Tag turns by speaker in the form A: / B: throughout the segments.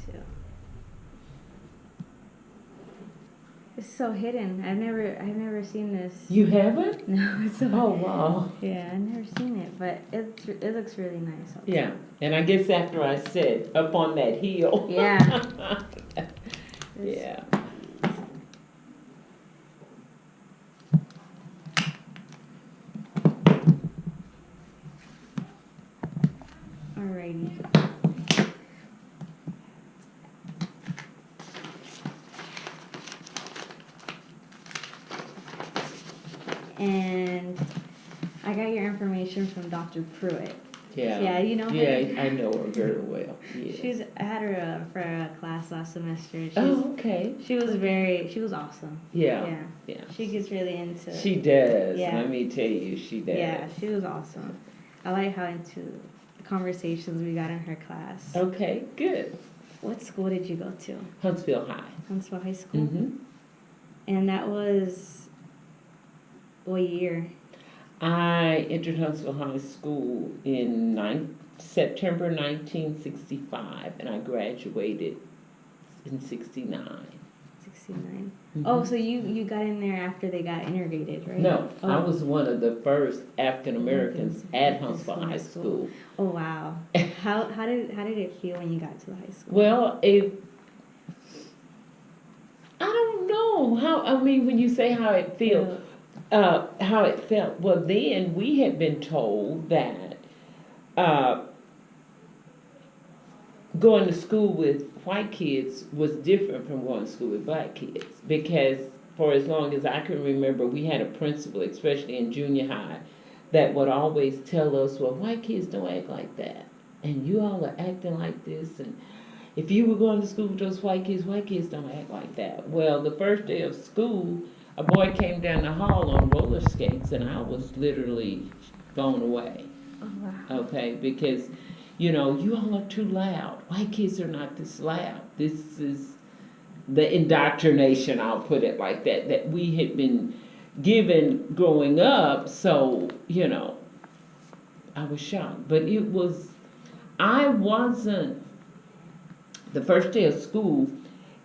A: too. It's so hidden. I've never seen this.
B: You haven't?
A: No, it's so.
B: Oh wow.
A: Yeah, I've never seen it, but it looks really nice. Also.
B: Yeah, and I guess after I said up on that hill.
A: Yeah.
B: Yeah.
A: Alrighty. And I got your information from Dr. Pruitt.
B: Yeah.
A: Yeah, you know her?
B: Yeah, I know her very well. Yes.
A: I had her for a class last semester.
B: Okay.
A: She was awesome.
B: Yeah. Yeah.
A: She gets really into.
B: She does.
A: Yeah.
B: Let me tell you, she does.
A: Yeah, she was awesome. I like how into the conversations we got in her class.
B: Okay, good.
A: What school did you go to?
B: Huntsville High.
A: Huntsville High School?
B: Mm-hmm.
A: And that was what year?
B: I entered Huntsville High School in September 1965, and I graduated in 69.
A: 69.
B: Mm-hmm.
A: Oh, so you got in there after they got integrated, right?
B: No,
A: oh.
B: I was one of the first African Americans at Huntsville High School.
A: Oh wow! How did it feel when you got to the high school?
B: Well, I don't know how. I mean, when you say how it feels. How it felt. Well, then we had been told that going to school with white kids was different from going to school with black kids, because for as long as I can remember, we had a principal, especially in junior high, that would always tell us, well, white kids don't act like that, and you all are acting like this, and if you were going to school with those white kids don't act like that. Well, the first day of school, a boy came down the hall on roller skates, and I was literally blown away.
A: Oh, wow.
B: Okay, because, you all are too loud. White kids are not this loud. This is the indoctrination, I'll put it like that we had been given growing up. So, I was shocked. But I wasn't, the first day of school,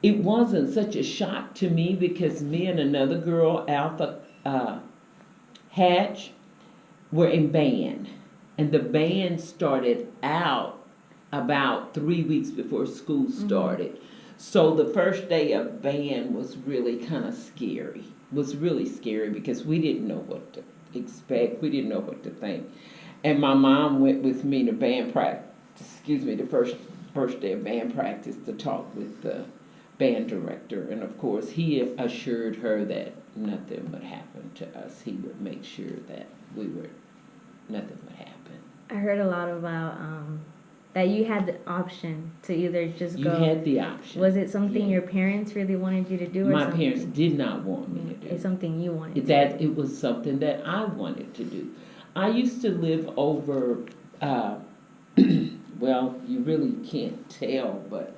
B: it wasn't such a shock to me, because me and another girl, Alpha Hatch, were in band. And the band started out about 3 weeks before school started. Mm-hmm. So the first day of band was really kind of scary. It was really scary because we didn't know what to expect. We didn't know what to think. And my mom went with me to band practice, the first day of band practice, to talk with the band director, and of course he assured her that nothing would happen to us. He would make sure that nothing would happen.
A: I heard a lot about that you had the option to either just go.
B: You had the option.
A: Was it something your parents really wanted you to do, or
B: my parents did not want me to do?
A: It's something you wanted.
B: It was something that I wanted to do. I used to live over. Well, you really can't tell, but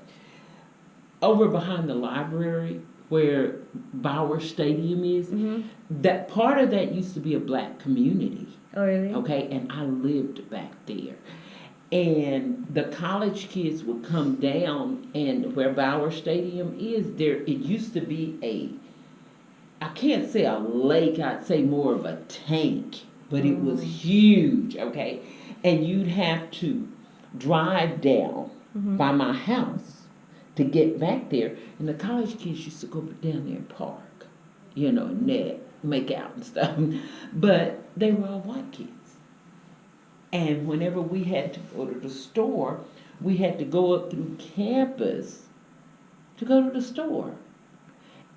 B: over behind the library where Bauer Stadium is, mm-hmm. that part of that used to be a black community.
A: Oh, really?
B: Okay, and I lived back there. And the college kids would come down, and where Bauer Stadium is, it used to be I can't say a lake, I'd say more of a tank, but it was huge, okay? And you'd have to drive down mm-hmm. by my house to get back there, and the college kids used to go down there and park, and make out and stuff. But they were all white kids. And whenever we had to go to the store, we had to go up through campus to go to the store.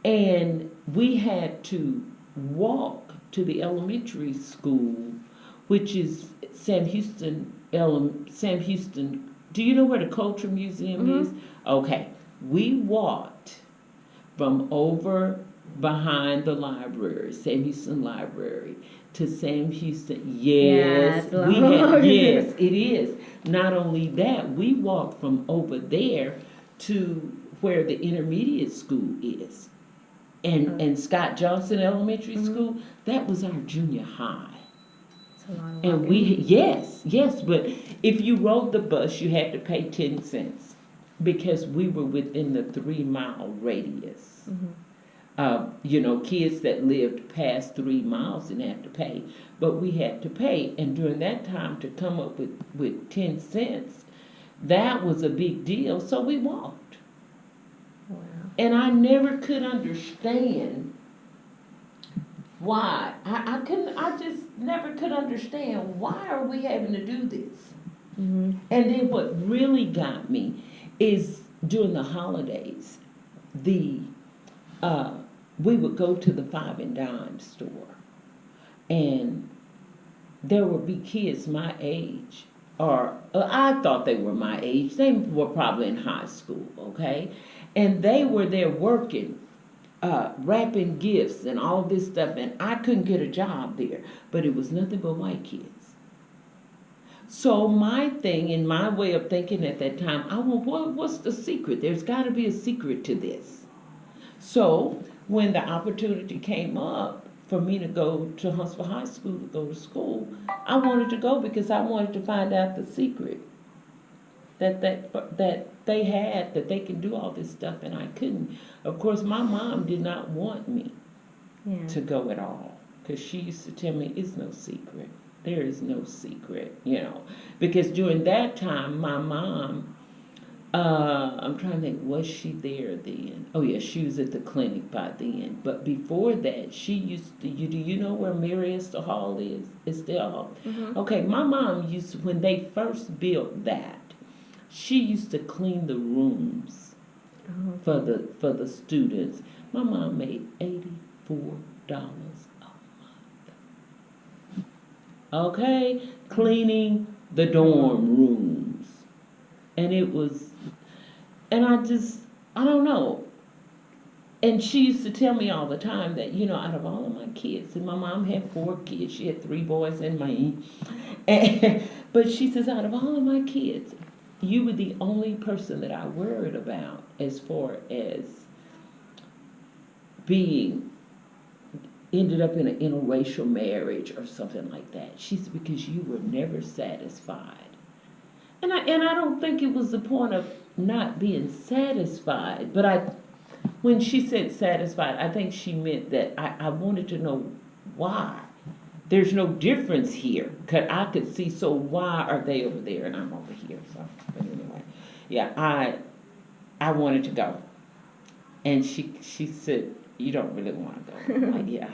B: And we had to walk to the elementary school, which is Sam Houston. Do you know where the Culture Museum mm-hmm. is? Okay. We walked from over behind the library, Sam Houston Library, to Sam Houston. Yes, yes, it is. Not only that, we walked from over there to where the intermediate school is, and Scott Johnson Elementary mm-hmm. School. That was our junior high. And yes, but if you rode the bus, you had to pay 10 cents. because we were within the 3 mile radius.
A: Mm-hmm.
B: Kids that lived past 3 miles didn't have to pay, but we had to pay. And during that time, to come up with 10 cents, that was a big deal. So we walked.
A: Wow.
B: And I never could understand why. I just never could understand, why are we having to do this?
A: Mm-hmm.
B: And then what really got me is during the holidays, we would go to the five and dime store, and there would be kids my age, or I thought they were my age. They were probably in high school, okay, and they were there working, wrapping gifts and all this stuff, and I couldn't get a job there, but it was nothing but white kids. So my thing, and my way of thinking at that time, what's the secret? There's got to be a secret to this. So when the opportunity came up for me to go to Huntsville High School to go to school, I wanted to go because I wanted to find out the secret that they had, that they can do all this stuff and I couldn't. Of course, my mom did not want me to go at all, because she used to tell me, it's no secret. There is no secret, because during that time, my mom, I'm trying to think, was she there then? Oh yeah, she was at the clinic by then. But before that, she used to, do you know where Mary Esther Hall is? Estelle Hall?
A: Mm-hmm.
B: Okay, my mom used to, when they first built that, she used to clean the rooms for the students. My mom made $84 okay, cleaning the dorm rooms. And I don't know. And she used to tell me all the time that, out of all of my kids, and my mom had 4 kids, she had 3 boys and me. But she says, out of all of my kids, you were the only person that I worried about as far as ended up in an interracial marriage or something like that. She said, because you were never satisfied. And I don't think it was the point of not being satisfied, but when she said satisfied, I think she meant that I wanted to know why. There's no difference here. I could see, so why are they over there and I'm over here? So, but anyway, yeah, I wanted to go. And she said, you don't really want to go. I'm like, yeah.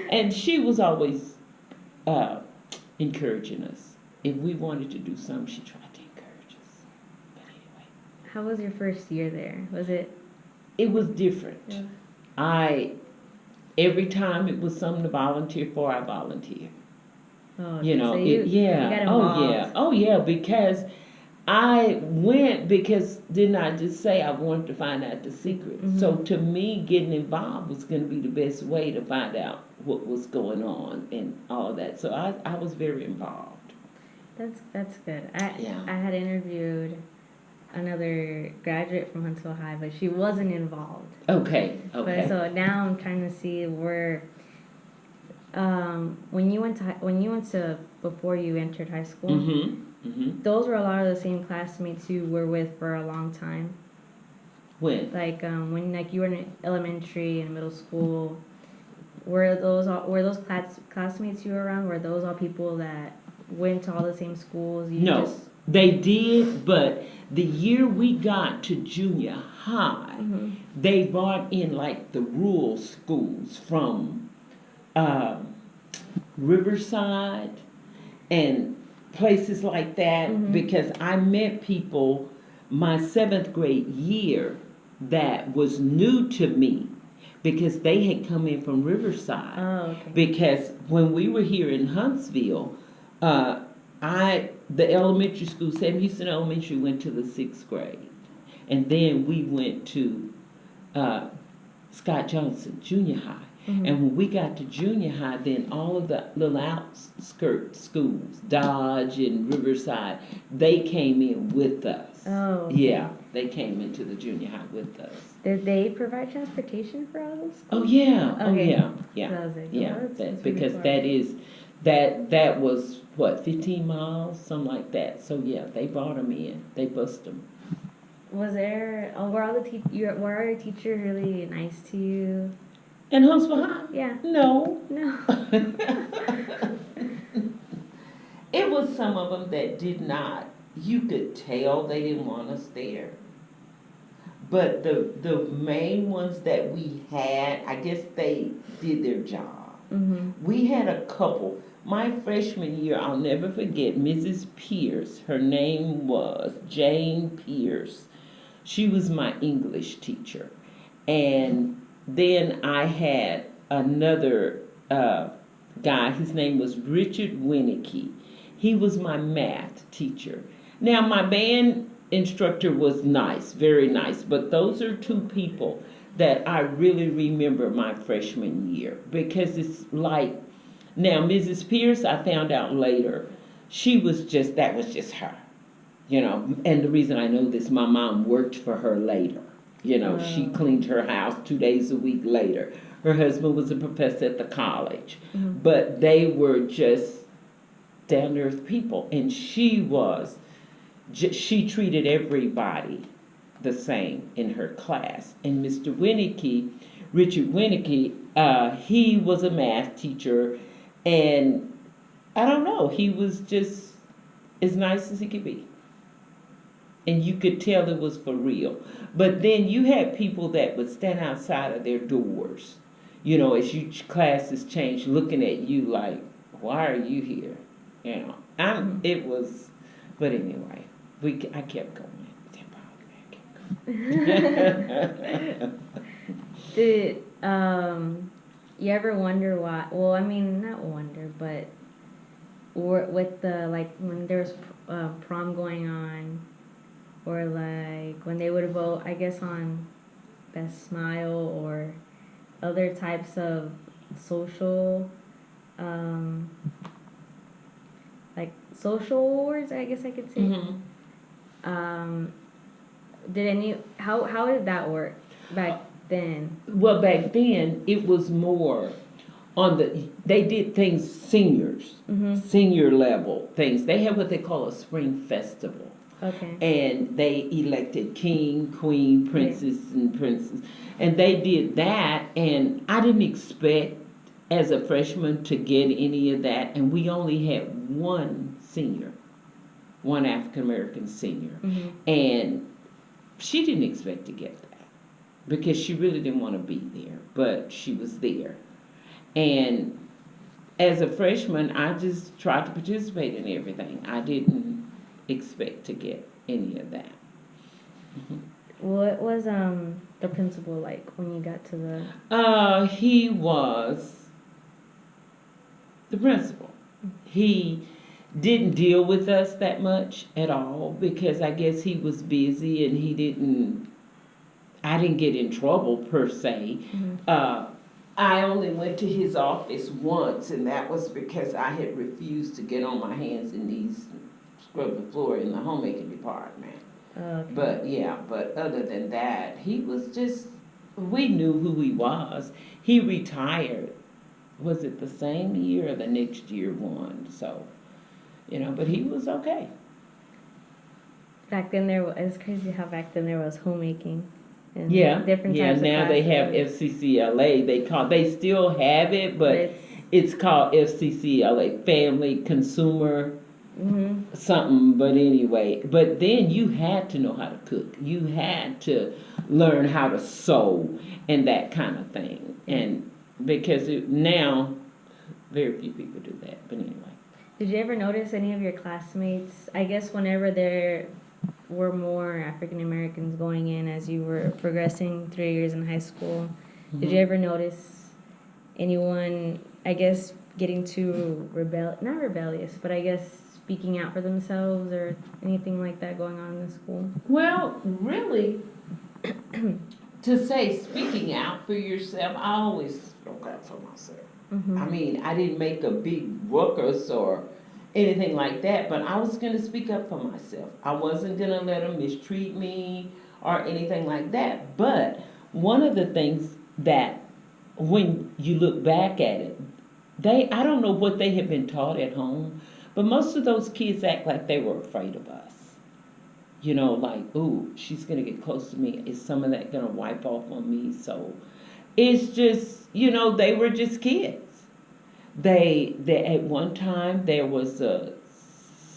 B: And she was always encouraging us. If we wanted to do something, she tried to encourage us. But anyway.
A: How was your first year there? Was it?
B: It was different. Yeah. Every time it was something to volunteer for, I volunteered.
A: Oh,
B: you
A: got involved.
B: Oh yeah, because I went because didn't I just say I wanted to find out the secret? Mm-hmm. So to me, getting involved was going to be the best way to find out what was going on and all that. So I was very involved.
A: That's good. I had interviewed another graduate from Huntsville High, but she wasn't involved.
B: Okay.
A: But so now I'm trying to see where. When you went to before you entered high school. Mm-hmm. Mm-hmm. Those were a lot of the same classmates you were with for a long time.
B: When?
A: When you were in elementary and middle school, were those classmates you were around? Were those all people that went to all the same schools?
B: No, they did, but the year we got to junior high, mm-hmm. they brought in the rural schools from Riverside and places like that, mm-hmm. because I met people my 7th grade year that was new to me because they had come in from Riverside.
A: Oh, okay.
B: Because when we were here in Huntsville, the elementary school, Sam Houston Elementary, went to the 6th grade. And then we went to Scott Johnson Junior High. Mm-hmm. And when we got to junior high, then all of the little outskirt schools, Dodge and Riverside, they came in with us.
A: Oh, okay.
B: Yeah, they came into the junior high with us.
A: Did they provide transportation for all those schools?
B: Oh yeah,
A: okay.
B: Oh yeah,
A: yeah.
B: Because that was what, 15 miles, something like that. So yeah, they brought them in, they bused them.
A: were all were your teachers really nice to you?
B: In Huntsville High?
A: Yeah.
B: No.
A: No.
B: It was some of them that did not. You could tell they didn't want us there. But the main ones that we had, I guess they did their job.
A: Mhm.
B: We had a couple. My freshman year, I'll never forget Mrs. Pierce. Her name was Jane Pierce. She was my English teacher. And then I had another guy, his name was Richard Winnicky. He was my math teacher. Now, my band instructor was nice, very nice, but those are two people that I really remember my freshman year because it's like, now, Mrs. Pierce, I found out later, that was just her, and the reason I know this, my mom worked for her later. She cleaned her house 2 days a week later. Her husband was a professor at the college.
A: Mhm.
B: But they were just down to earth people. And she treated everybody the same in her class. And Mr. Winnicky, Richard Winnicky, he was a math teacher. And I don't know, he was just as nice as he could be. And you could tell it was for real. But then you had people that would stand outside of their doors, as your classes changed, looking at you like, why are you here? It was, but anyway, I kept going.
A: Did you ever wonder why? Well, I mean, not wonder, but with the when there's prom going on, or when they would vote, I guess on Best Smile or other types of social, social awards, I guess I could say.
B: Mm-hmm.
A: How did that work back then?
B: Well, back then it was more they did things seniors,
A: Mm-hmm.
B: senior level things. They had what they call a spring festival.
A: Okay.
B: And they elected king, queen, princess, and princess. And they did that, and I didn't expect as a freshman to get any of that. And we only had one senior, one African American senior.
A: Mm-hmm.
B: And she didn't expect to get that because she really didn't want to be there, but she was there. And as a freshman, I just tried to participate in everything. I didn't expect to get any of that. Mm-hmm.
A: What was the principal like when you got to the?
B: He was the principal. He didn't deal with us that much at all because I guess he was busy and I didn't get in trouble per se.
A: Mm-hmm.
B: I only went to his office once, and that was because I had refused to get on my hands and knees and scrub the floor in the homemaking department.
A: Okay.
B: But other than that, he was just, we knew who he was. He retired, was it the same year or the next year one? So, but he was okay.
A: Back then it's crazy how back then there was homemaking. And
B: different types of now they have FCCLA. They still have it, but it's called FCCLA, Family Consumer something. But anyway, but then you had to know how to cook. You had to learn how to sew and that kind of thing. And because now very few people do that. But anyway.
A: Did you ever notice any of your classmates? I guess whenever there were more African Americans going in as you were progressing 3 years in high school, did you ever notice anyone, I guess, getting too not rebellious, but I guess speaking out for themselves or anything like that going on in the school?
B: Well, really, to say speaking out for yourself, I always spoke out for myself.
A: Mm-hmm.
B: I mean, I didn't make a big ruckus or anything like that, but I was going to speak up for myself. I wasn't going to let them mistreat me or anything like that. But one of the things that when you look back at it, I don't know what they had been taught at home, but most of those kids act like they were afraid of us. like, ooh, she's gonna get close to me. Is some of that gonna wipe off on me? So it's just, they were just kids. They at one time there was a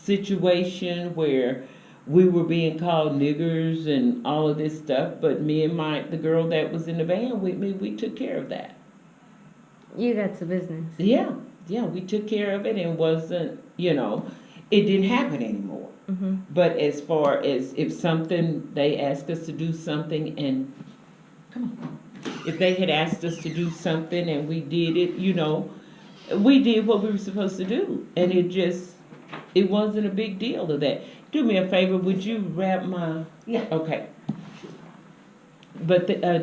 B: situation where we were being called niggers and all of this stuff, but me and the girl that was in the band with me, we took care of that.
A: You got to business.
B: Yeah, yeah, we took care of it and wasn't, it didn't happen anymore.
A: Mm-hmm.
B: But as far as if something, they asked us to do something and, come on, if they had asked us to do something and we did it, we did what we were supposed to do. And it wasn't a big deal to that. Do me a favor, would you wrap my,
C: Yeah.
B: okay. But I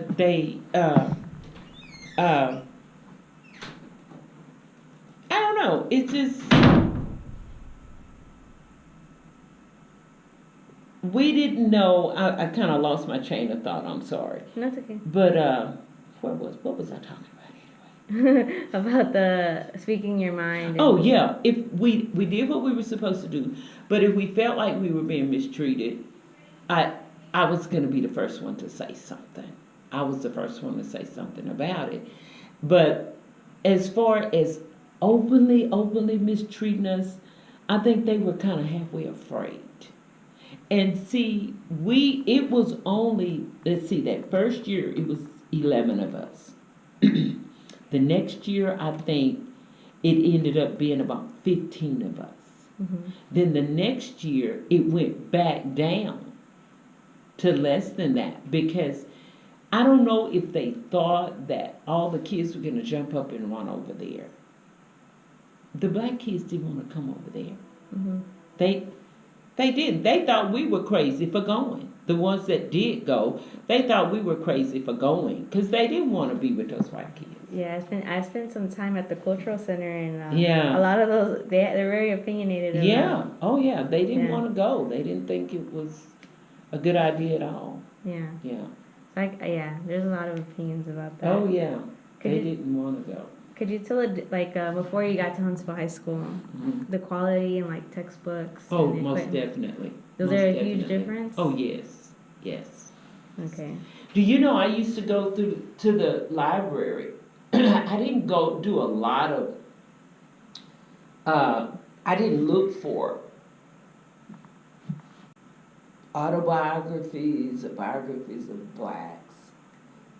B: don't know, it's just, we didn't know, I kind of lost my chain of thought, I'm sorry.
A: That's okay.
B: But, what was I talking about anyway?
A: About the speaking your mind.
B: Oh yeah, if we did what we were supposed to do, but if we felt like we were being mistreated, I was going to be the first one to say something. I was the first one to say something about it. But as far as openly mistreating us, I think they were kind of halfway afraid. And see, it was only, let's see, that first year it was 11 of us. The next year, I think it ended up being about 15 of us.
A: Mm-hmm.
B: Then the next year, it went back down to less than that because I don't know if they thought that all the kids were going to jump up and run over there. The black kids didn't want to come over there.
A: Mm-hmm.
B: They didn't. They thought we were crazy for going. The ones that did go, they thought we were crazy for going because they didn't want to be with those white kids.
A: Yeah, I spent some time at the cultural center, and
B: Yeah.
A: a lot of those they're very opinionated.
B: Yeah. Oh yeah. They didn't
A: Yeah.
B: want to go. They didn't think it was a good idea at all.
A: Yeah,
B: Yeah.
A: there's a lot of opinions about that.
B: Oh yeah.
A: Could
B: They
A: you
B: didn't want to go.
A: could you tell before you got to Huntsville High School,
B: Mhm.
A: the quality and like textbooks?
B: Oh,
A: and
B: most
A: equipment?
B: definitely.
A: Was
B: Most
A: there a huge
B: definitely.
A: difference?
B: Oh yes. Yes.
A: Okay.
B: Do you know I used to go to the library? I didn't go do a lot of. I didn't look for autobiographies or biographies of blacks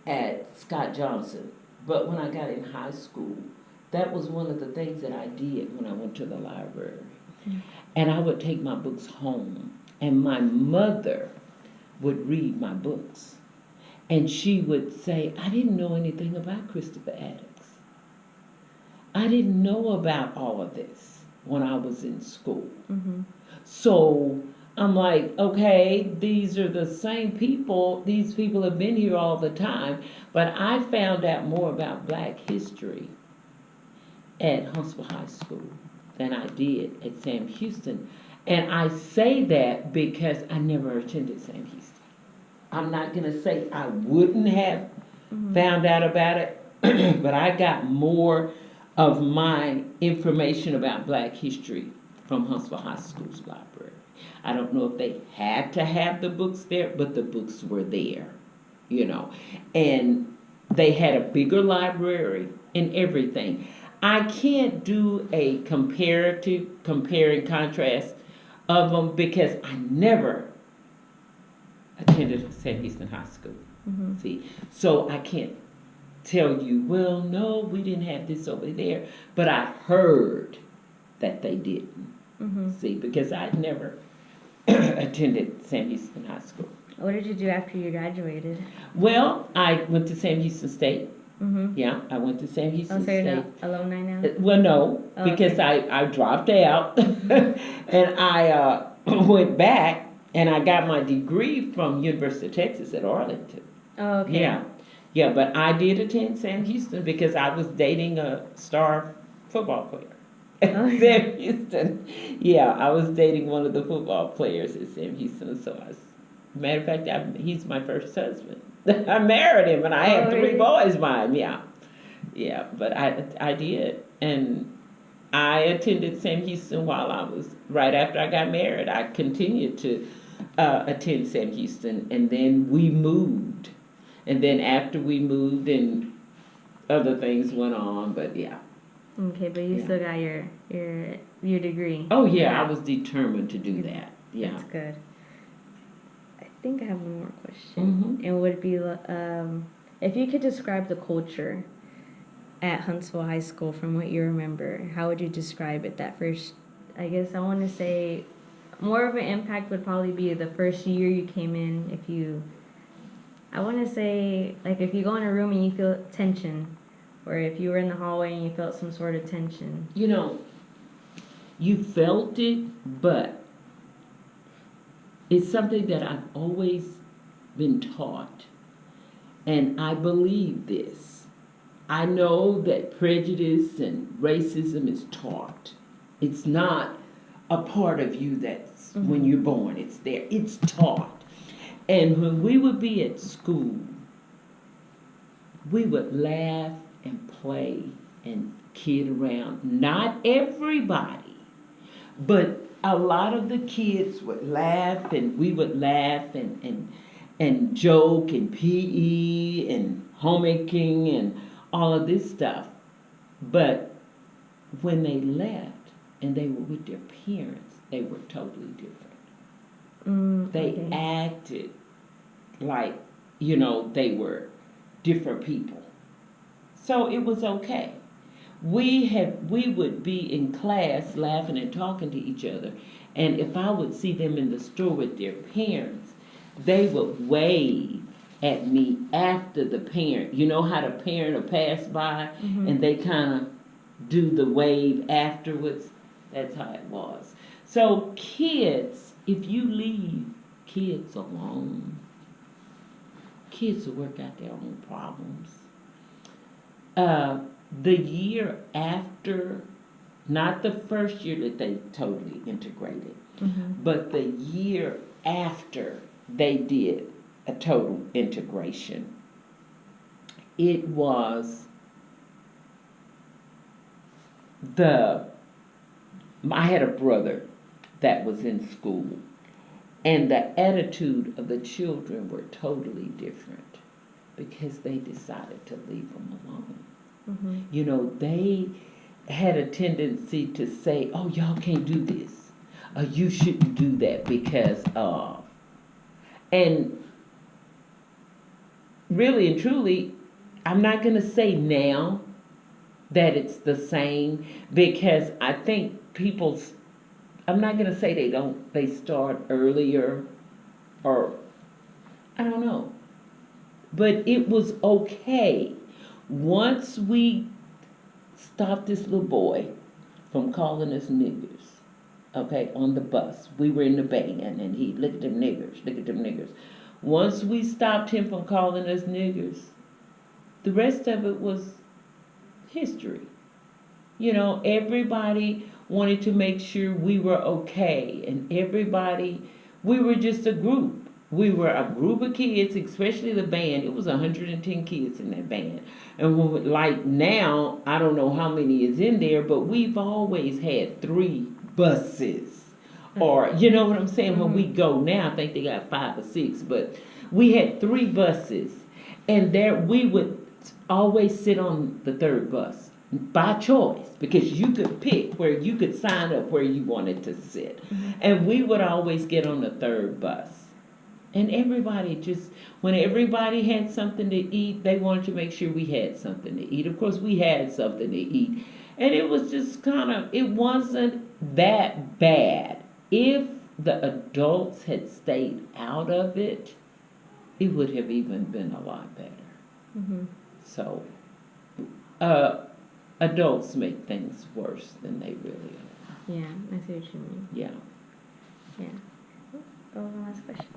B: at Scott Johnson. But when I got in high school, that was one of the things that I did when I went to the library. And I would take my books home, and my mother would read my books. And she would say, I didn't know anything about Christopher Adams. I didn't know about all of this when I was in school.
A: Mm-hmm.
B: So I'm like, okay, these are the same people. These people have been here all the time. But I found out more about black history at Huntsville High School than I did at Sam Houston. And I say that because I never attended Sam Houston. I'm not going to say I wouldn't have found out about it, but I got more of my information about black history from Huntsville High School's library. I don't know if they had to have the books there, but the books were there, and they had a bigger library and everything. I can't do a compare and contrast of them because I never attended Sam Houston High School.
A: Mm-hmm.
B: See, so I can't tell you, well, no, we didn't have this over there, but I heard that they didn't.
A: Mm-hmm.
B: See, because I never attended Sam Houston High School.
A: What did you do after you graduated?
B: Well, I went to Sam Houston State.
A: Mm-hmm.
B: Yeah, I went to Sam Houston
A: So you're
B: State.
A: not alumni now?
B: Well, no,
A: Oh,
B: because
A: okay.
B: I dropped out and I went back and I got my degree from University of Texas at Arlington.
A: Oh, okay.
B: Yeah, but I did attend Sam Houston because I was dating a star football player at
A: Oh.
B: Sam Houston. Yeah, I was dating one of the football players at Sam Houston. So, matter of fact, he's my first husband. I married him and I had 3
A: really?
B: boys by him. Yeah, but I did. And I attended Sam Houston right after I got married. I continued to attend Sam Houston, and then we moved. And then after we moved, and other things went on, but yeah.
A: Okay, but you
B: Yeah.
A: still got your degree.
B: Oh yeah, I was determined to do that. Yeah.
A: That's good. I think I have one more question.
B: Mhm.
A: It would be if you could describe the culture at Huntsville High School from what you remember, how would you describe it that first? I guess I want to say more of an impact would probably be the first year you came in. I want to say, like, if you go in a room and you feel tension, or if you were in the hallway and you felt some sort of tension.
B: You know, you felt it, but it's something that I've always been taught, and I believe this. I know that prejudice and racism is taught. It's not a part of you that's when you're born, it's there. It's taught. And when we would be at school, we would laugh and play and kid around. Not everybody, but a lot of the kids would laugh, and we would laugh and joke and PE and homemaking and all of this stuff. But when they left and they were with their parents, they were totally different. They
A: Okay.
B: acted like, they were different people. So it was okay. We would be in class laughing and talking to each other, and if I would see them in the store with their parents, they would wave at me after the parent. You know how the parent will pass by and they kind of do the wave afterwards? That's how it was. So kids, if you leave kids alone, kids will work out their own problems. The year after, not the first year that they totally integrated, but the year after they did a total integration, it was I had a brother that was in school, and the attitude of the children were totally different because they decided to leave them alone. They had a tendency to say, oh, y'all can't do this, or you shouldn't do that because of. And really and truly, I'm not going to say now that it's the same, because I think I'm not going to say they start earlier, or I don't know. But it was okay. Once we stopped this little boy from calling us niggers, okay, on the bus. We were in the band, and he, look at them niggers, look at them niggers. Once we stopped him from calling us niggers, the rest of it was history. Everybody wanted to make sure we were okay, and we were just a group. We were a group of kids, especially the band. It was 110 kids in that band. And like now, I don't know how many is in there, but we've always had 3 buses. Or, you know what I'm saying? When we go now, I think they got 5 or 6, but we had 3 buses. And we would always sit on the 3rd bus by choice, because you could pick where you could sign up where you wanted to sit. And we would always get on the 3rd bus. And when everybody had something to eat, they wanted to make sure we had something to eat. Of course, we had something to eat. And it was just it wasn't that bad. If the adults had stayed out of it, it would have even been a lot better. So, adults make things worse than they really are.
A: Yeah, I see what you mean.
B: Yeah.
A: Yeah. Oh, one last question.